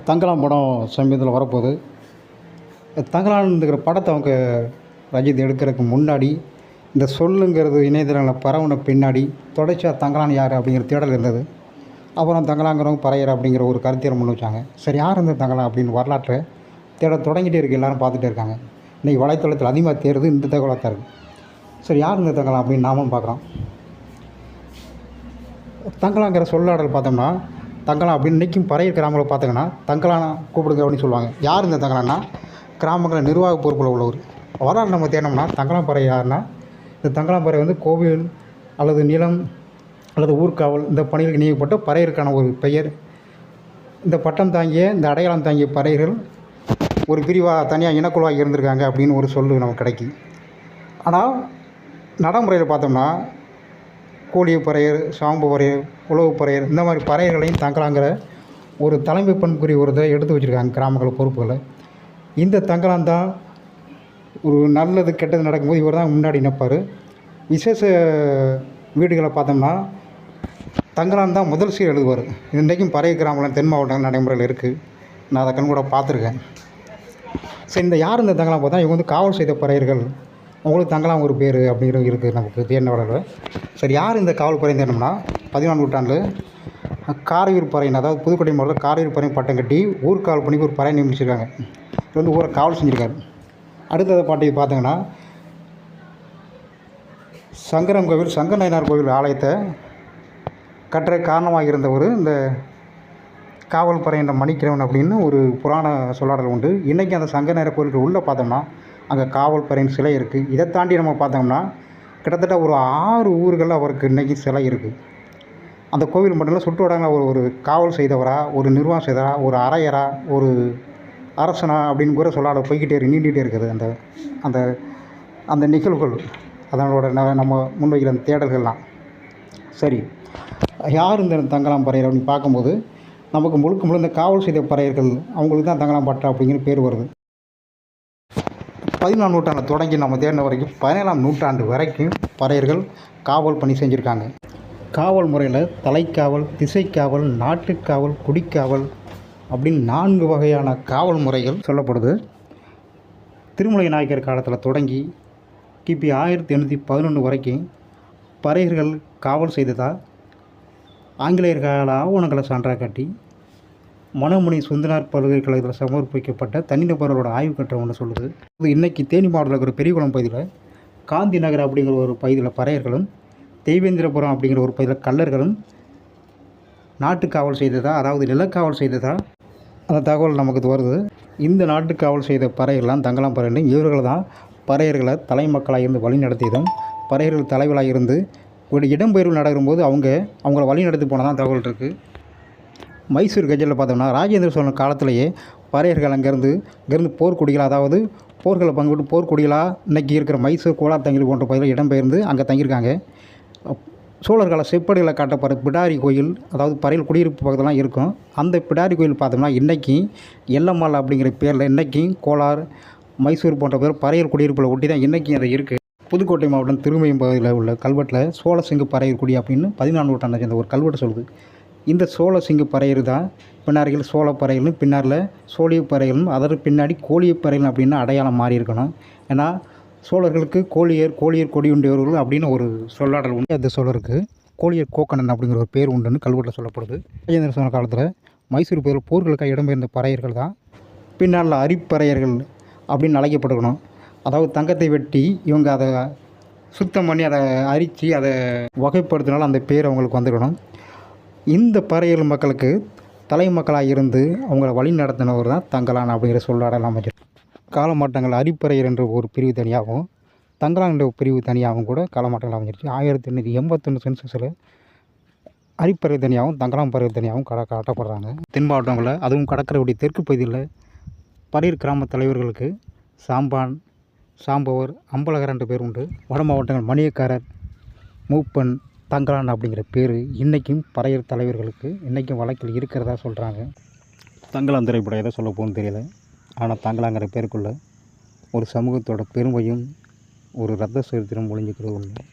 தங்கலான் படம் சமீபத்தில் வரப்போகுது. தங்கலான்ங்கிற படத்தை அவங்க ரஜித் எடுக்கிறதுக்கு முன்னாடி இந்த சொல்லுங்கிறது இணையதளங்களில் பரவுன பின்னாடி தொடர்ச்சியாக தங்கலான் யார் அப்படிங்கிற தேடல் இருந்தது. அப்புறம் தங்கலாங்கிறவங்க பறையர் அப்படிங்கிற ஒரு கருத்தியலை முன் வச்சாங்க. சரி, யார் இந்த தங்கலான் அப்படின்னு வரலாற்றை தேட தொடங்கிட்டே இருக்குது. எல்லோரும் பார்த்துட்டே இருக்காங்க. இன்றைக்கி வலைத்தளத்தில் அதிகமாக தேடுறது இந்த தகவலாக தான் இருக்குது. சரி, யார் இந்த தங்கலான் அப்படின்னு நாமும் பார்க்குறோம். தங்கலாங்கிற சொல்லாடல் பார்த்தோம்னா தங்கலான் அப்படின்னு இன்றைக்கும் பறையர் கிராமங்களை பார்த்தீங்கன்னா தங்கலானா கூப்பிடுங்க அப்படின்னு சொல்லுவாங்க. யார் இந்த தங்கலான்னா கிராமங்களில் நிர்வாக பொறுப்பில் உள்ளவர். வரலாறு நம்ம தேடினோம்னா தங்கலான் பறை யாருன்னா இந்த தங்கலான் பறை வந்து கோவில் அல்லது நிலம் அல்லது ஊர்காவல் இந்த பணிகளுக்கு நியமிக்கப்பட்ட பறையருக்கான ஒரு பெயர். இந்த பட்டம் தாங்கிய இந்த அடையாளம் தாங்கிய பறையர்கள் ஒரு பிரிவாக தனியாக இனக்குழுவாக இருந்திருக்காங்க அப்படின்னு ஒரு சொல்லு நமக்கு கிடைக்கும். ஆனால் நடைமுறையில் பார்த்தோம்னா கோழிய பறையர், சாம்பு பறையர், உழவு பறையர் இந்த மாதிரி பறையர்களையும் தங்கலாங்கிற ஒரு தலைமை பண்புக்குரிய ஒரு இதை எடுத்து வச்சுருக்காங்க கிராமங்கள் பொறுப்புகளை. இந்த தங்கலான் தான் ஒரு நல்லது கெட்டது நடக்கும்போது இவர் தான் முன்னாடி நிற்பார். விசேஷ வீடுகளை பார்த்தோம்னா தங்கலான் தான் முதல் சீர் எழுதுவார். இன்றைக்கும் பறைய கிராமங்கள் தென் மாவட்டங்கள் நடைமுறையில் இருக்குது. நான் அதை கண் கூட பார்த்துருக்கேன். சரி, இந்த யார் இந்த தங்கலான் பார்த்தா இவங்க வந்து காவல் செய்த பறையர்கள், அவங்களுக்கு தங்கலான் ஒரு பேர் அப்படிங்கிறது இருக்குது நமக்கு தேர்ந்தவர்கள். சரி, யார் இந்த காவல் பறையன் தேடணும்னா 14ஆம் நூற்றாண்டில் காரையூர் பறையன், அதாவது புதுக்கோட்டை மாவட்டத்தில் காரையூர் பறையன் பட்டம் கட்டி ஊர்காவல் பணிக்கு ஒரு பறையன் நியமிச்சிருக்காங்க. இது வந்து ஊரை காவல் செஞ்சுருக்காரு. அடுத்ததை பாட்டி பார்த்தீங்கன்னா சங்கரம் கோவில், சங்கர நாயனார் கோவில் ஆலயத்தை கட்டுற காரணமாக இருந்தவர் இந்த காவல் பறையன் மணிக்கிழவன் அப்படின்னு ஒரு புராண சொல்லாடல் உண்டு. இன்றைக்கி அந்த சங்கர நாயனார் கோவிலுக்கு உள்ளே பார்த்தோம்னா அங்கே காவல் பறையன் சிலை இருக்குது. இதை தாண்டி நம்ம பார்த்தோம்னா கிட்டத்தட்ட ஒரு 6 ஊர்களில் அவருக்கு இன்றைக்கி சிலை இருக்குது. அந்த கோவில் மட்டும் இல்லை, சுற்று வட்டாரங்களில் ஒரு காவல் செய்தவரா, ஒரு நிர்வாகம் செய்தவரா, ஒரு அரையரா, ஒரு அரசனா அப்படின்னு கூட சொல்லாட போய்கிட்டே நீண்டிகிட்டே இருக்குது அந்த அந்த அந்த நிகழ்வுகள், அதனோட நம்ம முன்வைக்கிற அந்த தேடல்கள்லாம். சரி, யார் இந்த தங்கலான் பறையர் அப்படின்னு பார்க்கும்போது நமக்கு முழுக்க இந்த காவல் செய்த பறையர்கள் அவங்களுக்கு தான் தங்கலான் பட்டா அப்படிங்கிற பேர் வருது. 14ஆம் நூற்றாண்டில் தொடங்கி நம்ம தேடின வரைக்கும் 17ஆம் நூற்றாண்டு வரைக்கும் பறையர்கள் காவல் பணி செஞ்சுருக்காங்க. காவல் முறையில் தலைக்காவல், திசைக்காவல், நாட்டுக்காவல், குடிக்காவல் அப்படின்னு 4 வகையான காவல் முறைகள் சொல்லப்படுது. திருமலை நாயக்கர் காலத்தில் தொடங்கி கிபி 1811 வரைக்கும் பறையர்கள் காவல் செய்ததாக ஆங்கிலேயர்கள் ஆவணங்களை சான்றாக காட்டி மனோமணி சுந்தனார் பல்கலைக்கழகத்தில் சமர்ப்பிக்கப்பட்ட தனிநபர்களோட ஆய்வு கட்டுரை ஒன்று சொல்லுது. இது இன்றைக்கி தேனி மாவட்டத்தில் இருக்கிற பெரியகுளம் பகுதியில் காந்தி நகர் அப்படிங்கிற ஒரு பகுதியில் பறையர்களும், தெய்வேந்திரபுரம் அப்படிங்கிற ஒரு பகுதியில் கள்ளர்களும் நாட்டுக்காவல் செய்ததா, அதாவது நிலக்காவல் செய்ததா அந்த தகவல் நமக்கு வருது. இந்த நாட்டுக்காவல் செய்த பறையர்கள்லாம் தங்கலான் பறையர்கள். இவர்கள் தான் பறையர்களை தலைமக்களாக இருந்து வழி நடத்தியதும், பறையர்கள் தலைவராக இருந்து ஒரு இடம்பெயர்வு நடக்கும்போது அவங்கள வழி நடத்தி போனதான் தகவல் இருக்குது. மைசூர் கஜலில் பார்த்தோம்னா ராஜேந்திர சோழன் காலத்திலேயே பறையர்கள் இங்கேருந்து போர்க்குடிகளாக, அதாவது போர்களை பங்குவிட்டு போர்க்குடிகளாக இன்றைக்கி இருக்கிற மைசூர், கோலார், தங்கிலி போன்ற பகுதியில் இடம்பெயர்ந்து அங்கே தங்கியிருக்காங்க. சோழர் கால செப்படிகளை காட்டப்படுற பிடாரி கோயில், அதாவது பறையல் குடியிருப்பு பக்கத்துலாம் இருக்கும். அந்த பிடாரி கோயில் பார்த்தோம்னா இன்றைக்கி எல்லம்மாள் அப்படிங்கிற பேரில் இன்றைக்கும் கோலார், மைசூர் போன்ற பேர் பறையல் குடியிருப்பில் ஒட்டி தான் இன்றைக்கும் அது இருக்குது. புதுக்கோட்டை மாவட்டம் திருமயம் பகுதியில் உள்ள கல்வெட்டில் சோழசிங்க பறையர் குடி அப்படின்னு 14ஆம் நூற்றாண்டை சேர்ந்த ஒரு கல்வெட்டு சொல்லுது. இந்த சோழசிங்க பறையர் தான் பின்னாரிகள் சோழ பறையலும், பின்னாரில் சோழிய பறையலும், அதற்கு பின்னாடி கோழிய பறையலும் அப்படின்னு அடையாளம் மாறி இருக்கணும். ஏன்னா சோழர்களுக்கு கோழியர் கொடியுண்டியவர்கள் அப்படின்னு ஒரு சொல்லாடல் உண்டு. அந்த சோழருக்கு கோழியர் கோக்கணன் அப்படிங்கிற ஒரு பேர் உண்டுன்னு கல்வெட்டில் சொல்லப்படுது. ராஜேந்திர சோழ காலத்தில் மைசூர் பகுதியில் போர்களுக்காக இடம்பெயர்ந்த பறையர்கள் தான் பின்னால் அரிப்பறையர்கள் அப்படின்னு அழைக்கப்பட்டுக்கணும். அதாவது தங்கத்தை வெட்டி இவங்க அதை சுத்தம் பண்ணி அதை அரித்து அதை வகைப்படுத்தினாலும் அந்த பேர் அவங்களுக்கு வந்துக்கணும். இந்த பறையல் மக்களுக்கு தலைமக்களாக இருந்து அவங்கள வழி நடத்தினவர் தான் தங்கலான் அப்படிங்கிற சொல்லாடல் அமைச்சர். காலமாட்டங்கள் அரிப்பறையர் என்ற ஒரு பிரிவு தனியாகவும், தங்கலான் என்ற ஒரு பிரிவு தனியாகவும் கூட காலமாட்டங்கள் அமைஞ்சிருச்சு. 1881 சென்சஸில் அரிப்பறை தனியாகவும் தங்கலான் பறை தனியாகவும் காட்டப்படுறாங்க. தென் மாவட்டங்களில், அதுவும் கடற்கரையுடைய தெற்கு பகுதியில் பறையர் கிராம தலைவர்களுக்கு சாம்பான், சாம்பவர், அம்பலகர் என்ற பேர் உண்டு. வட மாவட்டங்கள் மணியக்காரர், மூப்பன், தங்கலான் அப்படிங்கிற பேர் இன்றைக்கும் பறையர் தலைவர்களுக்கு இன்றைக்கும் வழக்கில் இருக்கிறதா சொல்கிறாங்க. தங்கலான் திரைப்படம் எதை சொல்ல போகணும்னு தெரியல. ஆனால் தங்கலாங்கிற பேருக்குள்ள ஒரு சமூகத்தோட பெருமையும் ஒரு ரத்த சரித்திரம் ஒளிஞ்சிக்கிறது உண்டு.